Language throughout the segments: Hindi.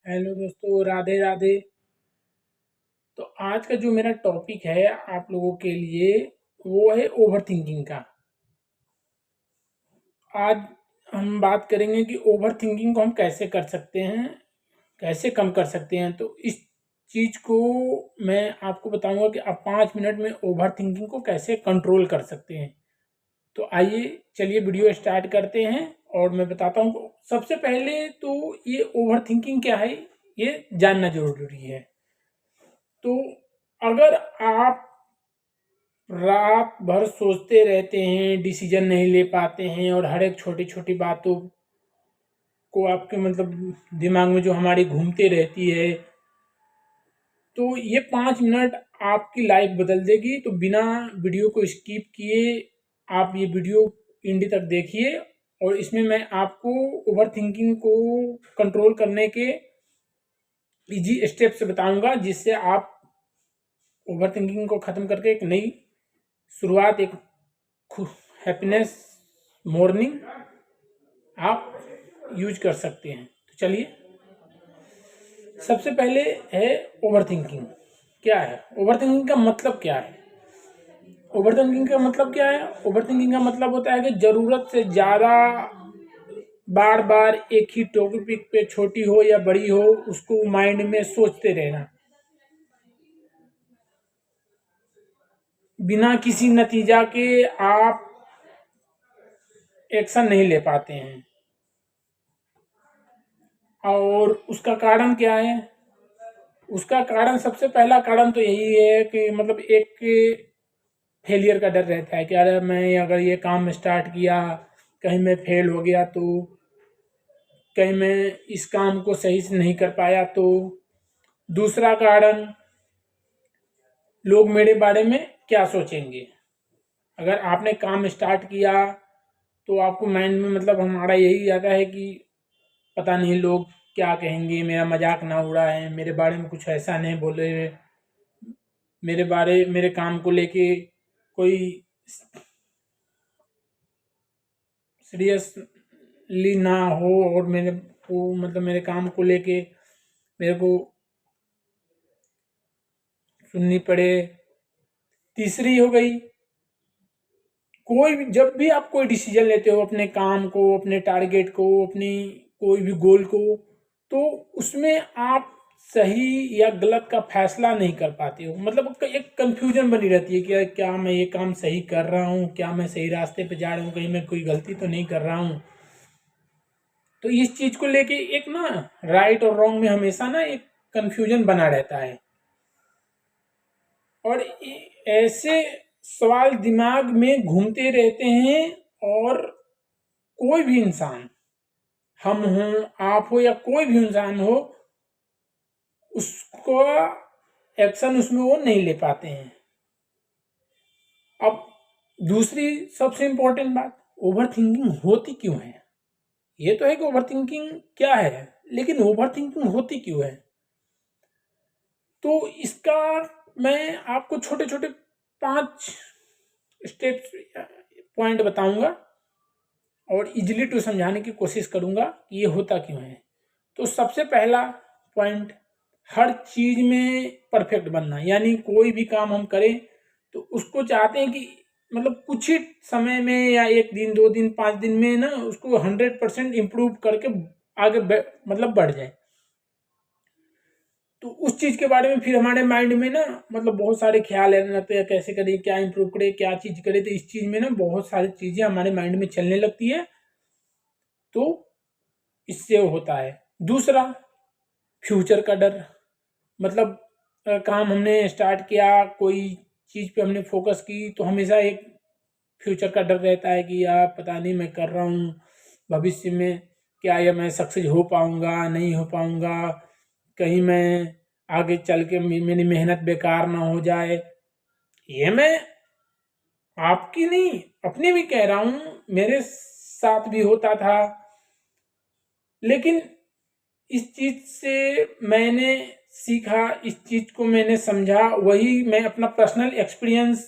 हेलो दोस्तों, राधे राधे। तो आज का जो मेरा टॉपिक है आप लोगों के लिए वो है ओवर थिंकिंग का। आज हम बात करेंगे कि ओवर थिंकिंग को हम कैसे कर सकते हैं, कैसे कम कर सकते हैं। तो इस चीज़ को मैं आपको बताऊंगा कि आप 5 मिनट में ओवर थिंकिंग को कैसे कंट्रोल कर सकते हैं। तो आइए चलिए वीडियो स्टार्ट करते हैं और मैं बताता हूँ। सबसे पहले तो ये ओवर थिंकिंग क्या है ये जानना जरूरी है। तो अगर आप रात भर सोचते रहते हैं, डिसीजन नहीं ले पाते हैं और हर एक छोटी छोटी बातों को आपके दिमाग में जो हमारी घूमती रहती है, तो ये 5 मिनट आपकी लाइफ बदल देगी। तो बिना वीडियो को स्किप किए आप ये वीडियो एंड तक देखिए और इसमें मैं आपको ओवर थिंकिंग को कंट्रोल करने के इजी स्टेप्स बताऊंगा, जिससे आप ओवर थिंकिंग को ख़त्म करके एक नई शुरुआत, एक हैप्पीनेस मॉर्निंग आप यूज कर सकते हैं। तो चलिए, सबसे पहले है ओवर थिंकिंग। क्या है ओवर थिंकिंग का मतलब? क्या है ओवर थिंकिंग का मतलब? क्या है ओवर थिंकिंग का मतलब? होता है कि ज़रूरत से ज़्यादा बार बार एक ही टॉपिक पे, छोटी हो या बड़ी हो, उसको माइंड में सोचते रहना बिना किसी नतीजा के आप एक्शन नहीं ले पाते हैं। और उसका कारण क्या है? उसका कारण, सबसे पहला कारण तो यही है कि एक फेलियर का डर रहता है कि अरे मैं अगर ये काम स्टार्ट किया, कहीं मैं फेल हो गया तो, कहीं मैं इस काम को सही से नहीं कर पाया तो। दूसरा कारण, लोग मेरे बारे में क्या सोचेंगे। अगर आपने काम स्टार्ट किया तो आपको माइंड में हमारा यही आता है कि पता नहीं लोग क्या कहेंगे, मेरा मजाक ना उड़ाएं, मेरे बारे में कुछ ऐसा नहीं बोले, मेरे काम को लेके कोई सीरियसली ना हो और मेरे को मेरे काम को लेके मेरे को सुननी पड़े। तीसरी हो गई, कोई भी, जब भी आप कोई डिसीजन लेते हो अपने काम को, अपने टारगेट को, अपनी कोई भी गोल को, तो उसमें आप सही या गलत का फैसला नहीं कर पाते हो। एक कंफ्यूजन बनी रहती है कि क्या मैं ये काम सही कर रहा हूँ, क्या मैं सही रास्ते पे जा रहा हूँ, कहीं मैं कोई गलती तो नहीं कर रहा हूँ। तो इस चीज को लेके एक ना, राइट और रॉन्ग में हमेशा ना एक कंफ्यूजन बना रहता है। और ऐसे सवाल दिमाग में घूमते रहते हैं। और कोई भी इंसान, हम हो, आप हो, या कोई भी इंसान हो, उसको एक्शन उसमें वो नहीं ले पाते हैं। अब दूसरी सबसे इंपॉर्टेंट बात, ओवर थिंकिंग होती क्यों है? ये तो है कि ओवर थिंकिंग क्या है, लेकिन ओवर थिंकिंग होती क्यों है? तो इसका मैं आपको छोटे छोटे 5 स्टेप्स, पॉइंट बताऊंगा और इजीली टू समझाने की कोशिश करूंगा कि ये होता क्यों है। तो सबसे पहला पॉइंट, हर चीज में परफेक्ट बनना। यानी कोई भी काम हम करें तो उसको चाहते हैं कि कुछ ही समय में, या 1 दिन 2 दिन 5 दिन में ना, उसको 100% इम्प्रूव करके आगे बढ़ जाए। तो उस चीज के बारे में फिर हमारे माइंड में ना बहुत सारे ख्याल रहने लगते हैं, कैसे करें, क्या इम्प्रूव करें, क्या चीज करें। तो इस चीज में ना बहुत सारी चीजें हमारे माइंड में चलने लगती है। तो इससे होता है। दूसरा, फ्यूचर का डर। काम हमने स्टार्ट किया, कोई चीज पे हमने फोकस की, तो हमेशा एक फ्यूचर का डर रहता है कि यार पता नहीं मैं कर रहा हूँ, भविष्य में क्या ये मैं सक्सेस हो पाऊंगा, नहीं हो पाऊंगा, कहीं मैं आगे चल के मेरी मेहनत बेकार ना हो जाए। ये मैं आपकी नहीं, अपनी भी कह रहा हूँ, मेरे साथ भी होता था। लेकिन इस चीज से मैंने सीखा, इस चीज को मैंने समझा, वही मैं अपना पर्सनल एक्सपीरियंस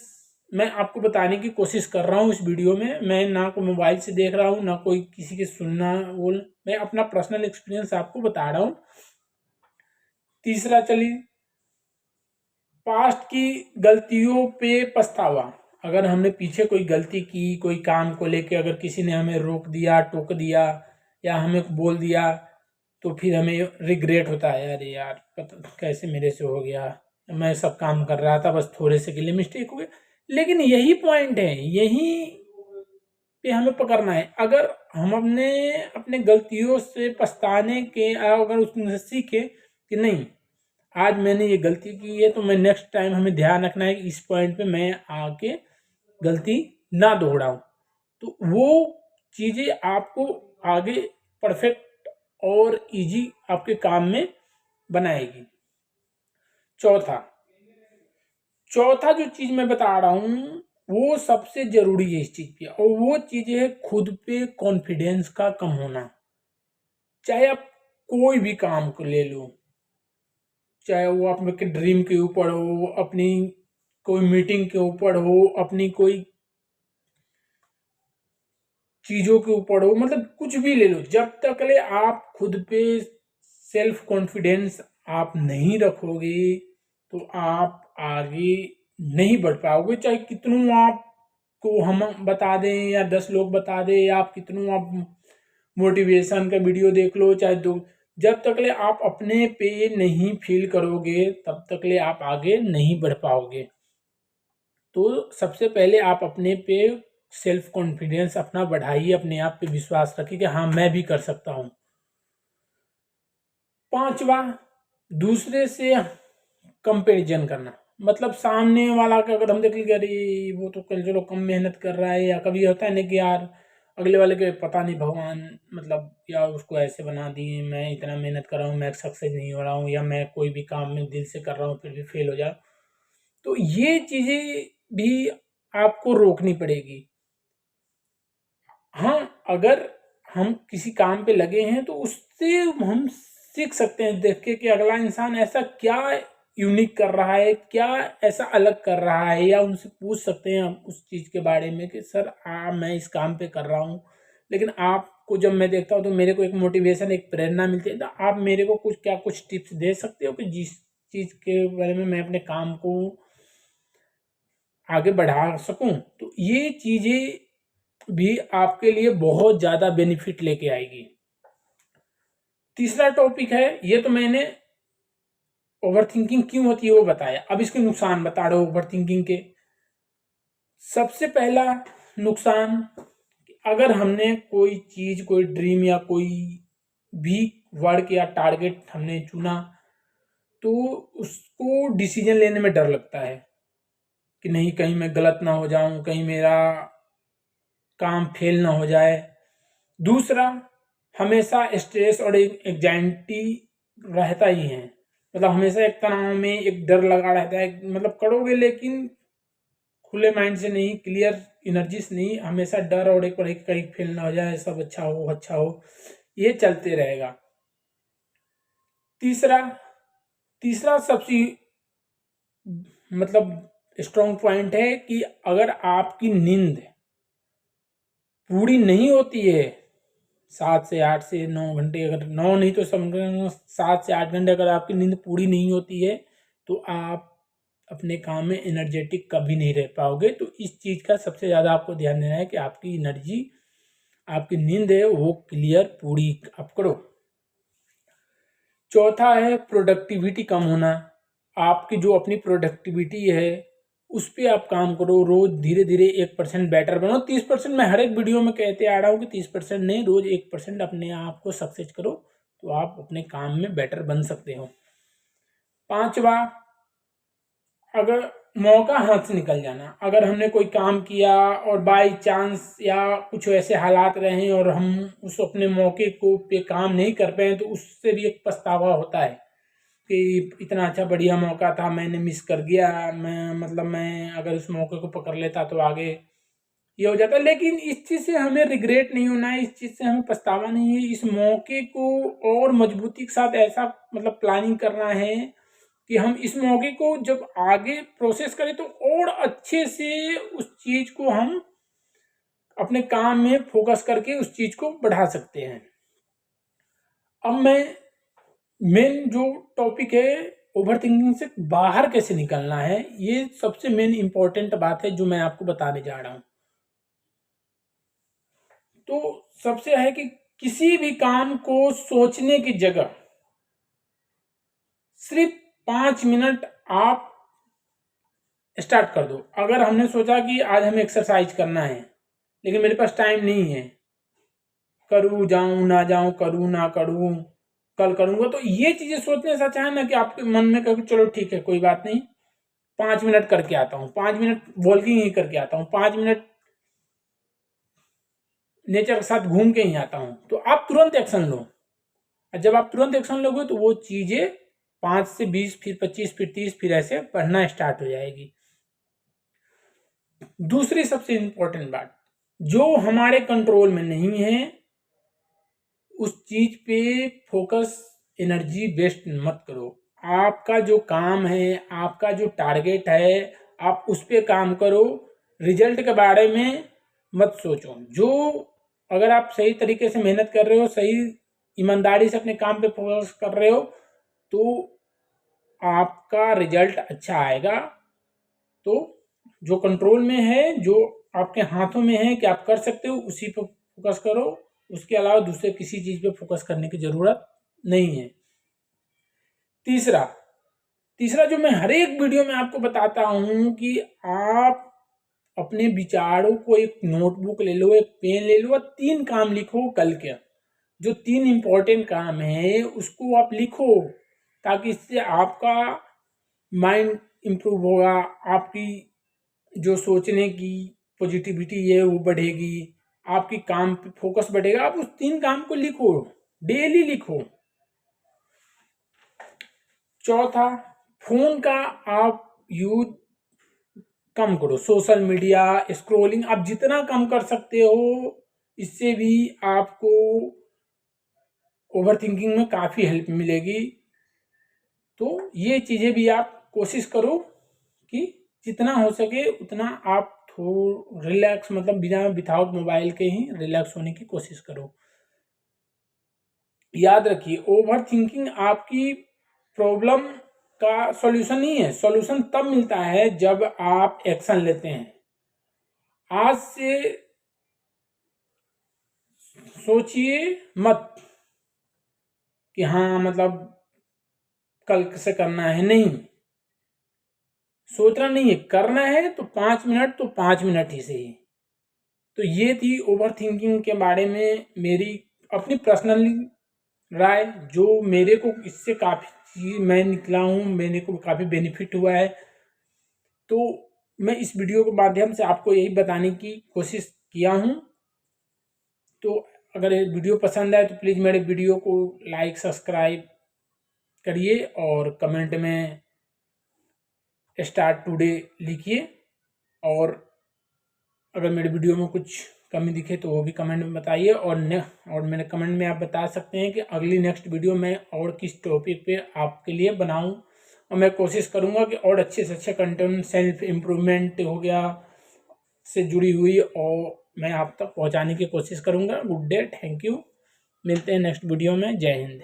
मैं आपको बताने की कोशिश कर रहा हूँ इस वीडियो में। मैं ना कोई मोबाइल से देख रहा हूँ, ना कोई किसी के सुनना बोल, मैं अपना पर्सनल एक्सपीरियंस आपको बता रहा हूँ। तीसरा चलिए, पास्ट की गलतियों पे पछतावा। अगर हमने पीछे कोई गलती की, कोई काम को लेके अगर किसी ने हमें रोक दिया, टोक दिया या हमें बोल दिया, तो फिर हमें रिग्रेट होता है, अरे यार पता कैसे मेरे से हो गया, मैं सब काम कर रहा था, बस थोड़े से के लिए मिस्टेक हो गया। लेकिन यही पॉइंट है, यही पे हमें पकड़ना है। अगर हम अपने गलतियों से पछताने के, अगर उसमें सीखे कि नहीं आज मैंने ये गलती की है, तो मैं नेक्स्ट टाइम हमें ध्यान रखना है कि इस पॉइंट पे मैं आके गलती ना दोहराऊं, तो वो चीज़ें आपको आगे परफेक्ट और इजी आपके काम में बनाएगी। चौथा चौथा जो चीज़ मैं बता रहा हूँ वो सबसे जरूरी है इस चीज़ पे, और वो चीज़ है खुद पे कॉन्फिडेंस का कम होना। चाहे आप कोई भी काम को ले लो, चाहे वो आपके ड्रीम के ऊपर हो, अपनी कोई मीटिंग के ऊपर हो, अपनी कोई चीज़ों के ऊपर हो, मतलब कुछ भी ले लो, जब तक ले आप खुद पे सेल्फ कॉन्फिडेंस आप नहीं रखोगे तो आप आगे नहीं बढ़ पाओगे। चाहे कितनों आपको हम बता दें या 10 लोग बता दें, या आप कितनों आप मोटिवेशन का वीडियो देख लो, चाहे दो, जब तक ले आप अपने पे नहीं फील करोगे तब तक ले आप आगे नहीं बढ़ पाओगे। तो सबसे पहले आप अपने पे सेल्फ कॉन्फिडेंस अपना बढ़ाइए, अपने आप पे विश्वास रखिए कि हाँ मैं भी कर सकता हूँ। पांचवा, दूसरे से कंपैरिजन करना। मतलब सामने वाला का अगर हम देख लेंगे, अरे वो तो कल चलो कम मेहनत कर रहा है, या कभी होता है ना कि यार अगले वाले के पता नहीं भगवान, मतलब या उसको ऐसे बना दिए, मैं इतना मेहनत कर रहा हूँ मैं सक्सेस नहीं हो रहा हूँ, या मैं कोई भी काम में दिल से कर रहा हूँ फिर भी फेल हो जा। तो ये चीज़ें भी आपको रोकनी पड़ेगी। हाँ, अगर हम किसी काम पे लगे हैं तो उससे हम सीख सकते हैं देख के कि अगला इंसान ऐसा क्या यूनिक कर रहा है, क्या ऐसा अलग कर रहा है, या उनसे पूछ सकते हैं हम उस चीज़ के बारे में कि सर मैं इस काम पे कर रहा हूँ, लेकिन आपको जब मैं देखता हूँ तो मेरे को एक मोटिवेशन, एक प्रेरणा मिलती है, तो आप मेरे को कुछ टिप्स दे सकते हो कि जिस चीज़ के बारे में मैं अपने काम को आगे बढ़ा सकूं। तो ये चीज़ें भी आपके लिए बहुत ज़्यादा बेनिफिट लेके आएगी। तीसरा टॉपिक है, ये तो मैंने ओवर थिंकिंग क्यों होती है वो बताया, अब इसके नुकसान बता रहे हो ओवर थिंकिंग के। सबसे पहला नुकसान, अगर हमने कोई चीज़, कोई ड्रीम या कोई भी वर्क या टारगेट हमने चुना, तो उसको डिसीजन लेने में डर लगता है कि नहीं कहीं मैं गलत ना हो जाऊं, कहीं मेरा काम फेल ना हो जाए। दूसरा, हमेशा स्ट्रेस और एक एंग्जाइटी रहता ही है, मतलब हमेशा एक तनाव में एक डर लगा रहता है, मतलब करोगे लेकिन खुले माइंड से नहीं, क्लियर एनर्जी से नहीं, हमेशा डर और एक कहीं फेल ना हो जाए, सब अच्छा हो, ये चलते रहेगा। तीसरा तीसरा सबसे मतलब स्ट्रॉन्ग पॉइंट है कि अगर आपकी नींद पूरी नहीं होती है, 7 से 8 से 9 घंटे, अगर 9 नहीं तो समझो 7 से 8 घंटे अगर आपकी नींद पूरी नहीं होती है, तो आप अपने काम में एनर्जेटिक कभी नहीं रह पाओगे। तो इस चीज़ का सबसे ज़्यादा आपको ध्यान देना है कि आपकी एनर्जी, आपकी नींद है वो क्लियर पूरी आप करो। चौथा है प्रोडक्टिविटी कम होना। आपकी जो अपनी प्रोडक्टिविटी है उस पर आप काम करो, रोज धीरे धीरे 1% बेटर बनो। 30% मैं हर एक वीडियो में कहते आ रहा हूँ कि 30% नहीं, रोज 1% अपने आप को सक्सेस करो, तो आप अपने काम में बेटर बन सकते हो। पांचवा, अगर मौका हाथ से निकल जाना, अगर हमने कोई काम किया और बाय चांस या कुछ ऐसे हालात रहे और हम उस अपने मौके को पे काम नहीं कर पाए, तो उससे भी एक पछतावा होता है कि इतना अच्छा बढ़िया मौका था, मैंने मिस कर दिया, मैं अगर उस मौके को पकड़ लेता तो आगे ये हो जाता। लेकिन इस चीज़ से हमें रिग्रेट नहीं होना है, इस चीज़ से हमें पछतावा नहीं है। इस मौके को और मजबूती के साथ ऐसा मतलब प्लानिंग करना है कि हम इस मौके को जब आगे प्रोसेस करें तो और अच्छे से उस चीज़ को हम अपने काम में फोकस करके उस चीज़ को बढ़ा सकते हैं। अब मैं मेन जो टॉपिक है ओवर थिंकिंग से बाहर कैसे निकलना है, ये सबसे मेन इंपॉर्टेंट बात है जो मैं आपको बताने जा रहा हूँ। तो सबसे है कि किसी भी काम को सोचने की जगह सिर्फ 5 मिनट आप स्टार्ट कर दो। अगर हमने सोचा कि आज हमें एक्सरसाइज करना है लेकिन मेरे पास टाइम नहीं है, करूँ जाऊँ ना जाऊँ, करूँ ना करूँ, कल करूँगा, तो ये चीज़ें सोचने से अच्छा है ना कि आपके मन में कहो चलो ठीक है कोई बात नहीं, 5 मिनट करके आता हूँ, 5 मिनट वॉकिंग ही करके आता हूँ, 5 मिनट नेचर के साथ घूम के ही आता हूँ, तो आप तुरंत एक्शन लो। और जब आप तुरंत एक्शन लोगे तो वो चीज़ें 5 से 20 फिर 25 फिर 30 फिर ऐसे बढ़ना स्टार्ट हो जाएगी। दूसरी सबसे इंपॉर्टेंट बात, जो हमारे कंट्रोल में नहीं है उस चीज पे फोकस एनर्जी वेस्ट मत करो। आपका जो काम है, आपका जो टारगेट है, आप उस पे काम करो, रिजल्ट के बारे में मत सोचो। जो अगर आप सही तरीके से मेहनत कर रहे हो, सही ईमानदारी से अपने काम पे फोकस कर रहे हो, तो आपका रिजल्ट अच्छा आएगा। तो जो कंट्रोल में है, जो आपके हाथों में है कि आप कर सकते हो, उसी पर फोकस करो। उसके अलावा दूसरे किसी चीज पे फोकस करने की जरूरत नहीं है। तीसरा तीसरा जो मैं हर एक वीडियो में आपको बताता हूं कि आप अपने विचारों को एक नोटबुक ले लो, एक पेन ले लो और 3 काम लिखो कल के। जो 3 इंपॉर्टेंट काम है उसको आप लिखो, ताकि इससे आपका माइंड इंप्रूव होगा, आपकी जो सोचने की पॉजिटिविटी है वो बढ़ेगी, आपकी काम पे फोकस बढ़ेगा। आप उस 3 काम को लिखो, डेली लिखो। चौथा, फोन का आप यूज कम करो, सोशल मीडिया स्क्रॉलिंग आप जितना कम कर सकते हो, इससे भी आपको ओवर थिंकिंग में काफ़ी हेल्प मिलेगी। तो ये चीज़ें भी आप कोशिश करो कि जितना हो सके उतना आप थोड़ा रिलैक्स, मतलब बिना विदाउट मोबाइल के ही रिलैक्स होने की कोशिश करो। याद रखिए, ओवर थिंकिंग आपकी प्रॉब्लम का सॉल्यूशन नहीं है। सॉल्यूशन तब मिलता है जब आप एक्शन लेते हैं। आज से सोचिए मत कि हाँ मतलब कल से करना है, नहीं, सोचना नहीं है, करना है तो 5 मिनट, तो 5 मिनट ही सही। तो ये थी ओवर थिंकिंग के बारे में मेरी अपनी पर्सनली राय, जो मेरे को इससे काफ़ी मैं निकला हूँ, मैंने को काफ़ी बेनिफिट हुआ है। तो मैं इस वीडियो के माध्यम से आपको यही बताने की कोशिश किया हूँ। तो अगर ये वीडियो पसंद आए तो प्लीज़ मेरे वीडियो को लाइक सब्सक्राइब करिए और कमेंट में स्टार्ट टुडे लिखिए। और अगर मेरे वीडियो में कुछ कमी दिखे तो वो भी कमेंट में बताइए। और मेरे कमेंट में आप बता सकते हैं कि अगली नेक्स्ट वीडियो में और किस टॉपिक पे आपके लिए बनाऊं, और मैं कोशिश करूंगा कि और अच्छे से अच्छे कंटेंट, सेल्फ इम्प्रूवमेंट हो गया से जुड़ी हुई, और मैं आप तक पहुंचाने की कोशिश करूंगा। गुड डे, थैंक यू, मिलते हैं नेक्स्ट वीडियो में। जय हिंद।